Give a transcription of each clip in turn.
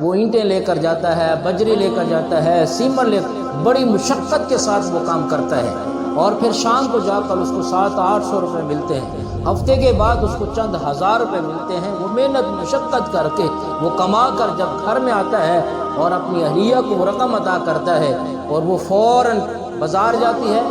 وہ اینٹیں لے کر جاتا ہے، بجری لے کر جاتا ہے، سیمنٹ بڑی مشقت کے ساتھ وہ کام کرتا ہے، اور پھر شام کو جا کر اس کو 700-800 روپے ملتے ہیں۔ ہفتے کے بعد اس کو چند ہزار روپے ملتے ہیں۔ وہ محنت مشقت کر کے وہ کما کر جب گھر میں آتا ہے اور اپنی اہلیہ کو وہ رقم عطا کرتا ہے، اور وہ فوراً بازار جاتی ہے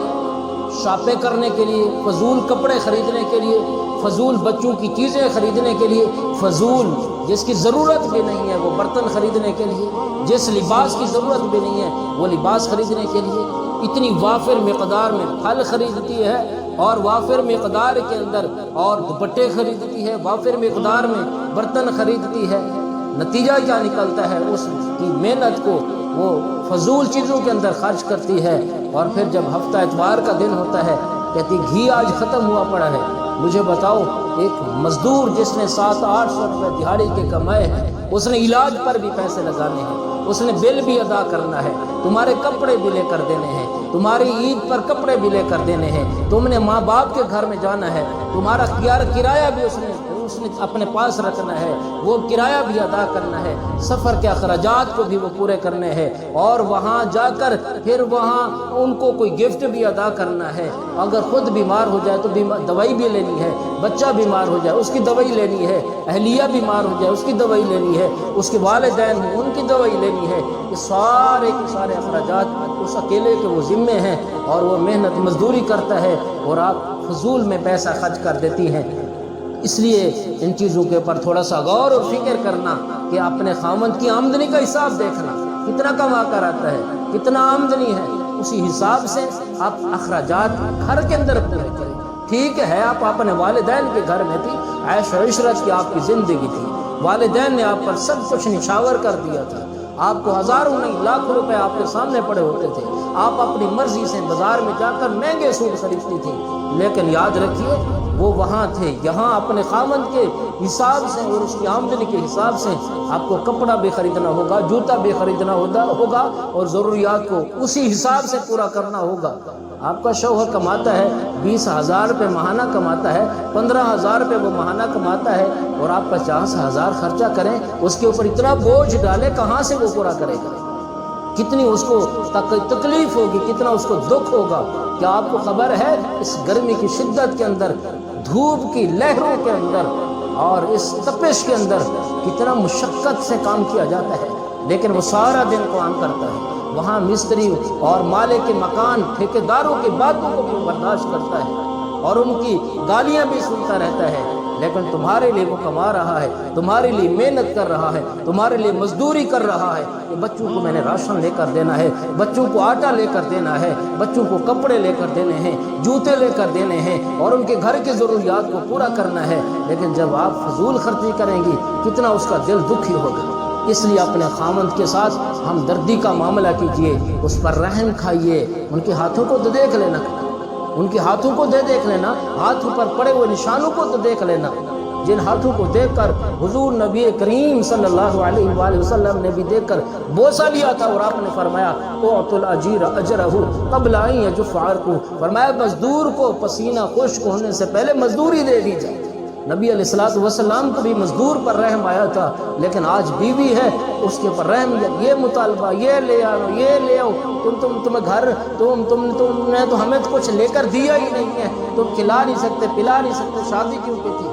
شاپیں کرنے کے لیے، فضول کپڑے خریدنے کے لیے، فضول بچوں کی چیزیں خریدنے کے لیے، فضول جس کی ضرورت بھی نہیں ہے وہ برتن خریدنے کے لیے، جس لباس کی ضرورت بھی نہیں ہے وہ لباس خریدنے کے لیے، اتنی وافر مقدار میں پھل خریدتی ہے، اور وافر مقدار کے اندر اور دوپٹے خریدتی ہے، وافر مقدار میں برتن خریدتی ہے۔ نتیجہ کیا نکلتا ہے؟ اس کی محنت کو وہ فضول چیزوں کے اندر خرچ کرتی ہے، اور پھر جب ہفتہ اتوار کا دن ہوتا ہے کہتی گھی آج ختم ہوا پڑا ہے۔ مجھے بتاؤ، ایک مزدور جس نے 700-800 روپے دیہاڑی کے کمائے ہیں، اس نے علاج پر بھی پیسے لگانے ہیں، اس نے بل بھی ادا کرنا ہے، تمہارے کپڑے بھی لے کر دینے ہیں، تمہاری عید پر کپڑے بھی لے کر دینے ہیں، تم نے ماں باپ کے گھر میں جانا ہے، تمہارا کرایہ بھی اس نے اپنے پاس رکھنا ہے، وہ کرایہ بھی ادا کرنا ہے، سفر کے اخراجات کو بھی وہ پورے کرنے ہیں، اور وہاں جا کر پھر وہاں ان کو کوئی گفٹ بھی ادا کرنا ہے۔ اگر خود بیمار ہو جائے تو دوائی بھی لینی ہے، بچہ بیمار ہو جائے اس کی دوائی لینی ہے، اہلیہ بیمار ہو جائے اس کی دوائی لینی ہے، اس کے والدین ہوں ان کی دوائی لینی ہے۔ یہ سارے کے سارے اخراجات اس اکیلے کے وہ ذمے ہیں، اور وہ محنت مزدوری کرتا ہے، اور آپ فضول میں پیسہ خرچ کر دیتی ہیں۔ اس لیے ان چیزوں کے اوپر تھوڑا سا غور و فکر کرنا کہ اپنے خاوند کی آمدنی کا حساب دیکھنا، کتنا کما کر آتا ہے، کتنا آمدنی ہے، اسی حساب سے آپ اخراجات گھر کے اندر پورے کریں۔ ٹھیک ہے آپ اپنے والدین کے گھر میں تھی، عیش و عشرت کی آپ کی زندگی تھی، والدین نے آپ پر سب کچھ نشاور کر دیا تھا، آپ کو ہزاروں نہیں لاکھوں روپے آپ کے سامنے پڑے ہوتے تھے، آپ اپنی مرضی سے بازار میں جا کر مہنگے سوٹ خریدتی تھی، لیکن یاد رکھیے وہ وہاں تھے، یہاں اپنے خاوند کے حساب سے اور اس کی آمدنی کے حساب سے آپ کو کپڑا بھی خریدنا ہوگا، جوتا بھی خریدنا ہوگا، اور ضروریات کو اسی حساب سے پورا کرنا ہوگا۔ آپ کا شوہر کماتا ہے 20,000 روپے ماہانہ کماتا ہے، 15,000 روپے وہ ماہانہ کماتا ہے، اور آپ 50,000 خرچہ کریں، اس کے اوپر اتنا بوجھ ڈالے، کہاں سے وہ پورا کرے گا؟ کتنی اس کو تکلیف ہوگی، کتنا اس کو دکھ ہوگا۔ کیا آپ کو خبر ہے اس گرمی کی شدت کے اندر، دھوپ کی لہروں کے اندر، اور اس تپش کے اندر کتنا مشقت سے کام کیا جاتا ہے، لیکن وہ سارا دن کام کرتا ہے، وہاں مستری اور مالک کے مکان ٹھیکیداروں کی باتوں کو بھی برداشت کرتا ہے، اور ان کی گالیاں بھی سنتا رہتا ہے، لیکن تمہارے لیے وہ کما رہا ہے، تمہارے لیے محنت کر رہا ہے، تمہارے لیے مزدوری کر رہا ہے کہ بچوں کو میں نے راشن لے کر دینا ہے، بچوں کو آٹا لے کر دینا ہے، بچوں کو کپڑے لے کر دینے ہیں، جوتے لے کر دینے ہیں، اور ان کے گھر کی ضروریات کو پورا کرنا ہے۔ لیکن جب آپ فضول خرچی کریں گی کتنا اس کا دل دکھی ہوگا۔ اس لیے اپنے خاوند کے ساتھ ہمدردی کا معاملہ کیجئے، اس پر رحم کھائیے، ان کے ہاتھوں کو تو دیکھ لینا، ان کے ہاتھوں کو دیکھ لینا، ہاتھوں پر پڑے ہوئے نشانوں کو تو دیکھ لینا، جن ہاتھوں کو دیکھ کر حضور نبی کریم صلی اللہ علیہ وآلہ وسلم نے بھی دیکھ کر بوسہ لیا تھا، اور آپ نے فرمایا اعطوا الاجیر اجرہ قبل ان یجف عرقہ، فرمایا مزدور کو پسینہ خشک ہونے سے پہلے مزدوری دے دی جائے۔ نبی علیہ الصلوۃ والسلام کو بھی مزدور پر رحم آیا تھا، لیکن آج بیوی ہے اس کے پر رحم، یہ مطالبہ، یہ لے آؤ، یہ لے آؤ، تم گھر تم نے تو ہمیں کچھ لے کر دیا ہی نہیں ہے، تم کھلا نہیں سکتے، پلا نہیں سکتے، شادی کیوں کی تھی؟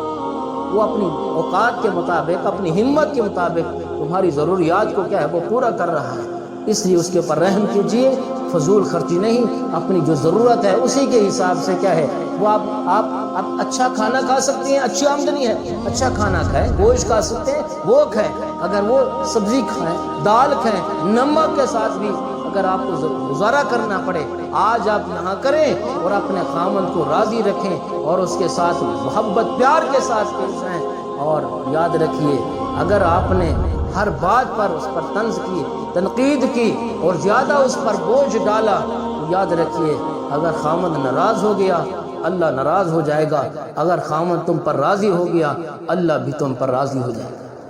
وہ اپنی اوقات کے مطابق، اپنی ہمت کے مطابق تمہاری ضروریات کو کیا ہے وہ پورا کر رہا ہے، اس لیے اس کے اوپر رحم کیجئے، فضول خرچی نہیں، اپنی جو ضرورت ہے اسی کے حساب سے کیا ہے وہ آپ اچھا کھانا کھا سکتے ہیں، اچھی آمدنی ہے، اچھا کھانا کھائیں، گوشت کھا سکتے ہیں وہ کھائیں، اگر وہ سبزی کھائیں، دال کھائیں، نمک کے ساتھ بھی اگر آپ کو گزارا کرنا پڑے، آج آپ نہ کریں، اور اپنے خاوند کو راضی رکھیں، اور اس کے ساتھ محبت پیار کے ساتھ پیش آئیں۔ اور یاد رکھیے اگر آپ نے ہر بات پر اس پر طنز کی، تنقید کی، اور زیادہ اس پر بوجھ ڈالا، تو یاد رکھیے اگر خاوند ناراض ہو گیا اللہ ناراض ہو جائے گا، اگر خاوند تم پر راضی ہو گیا اللہ بھی تم پر راضی ہو جائے گا۔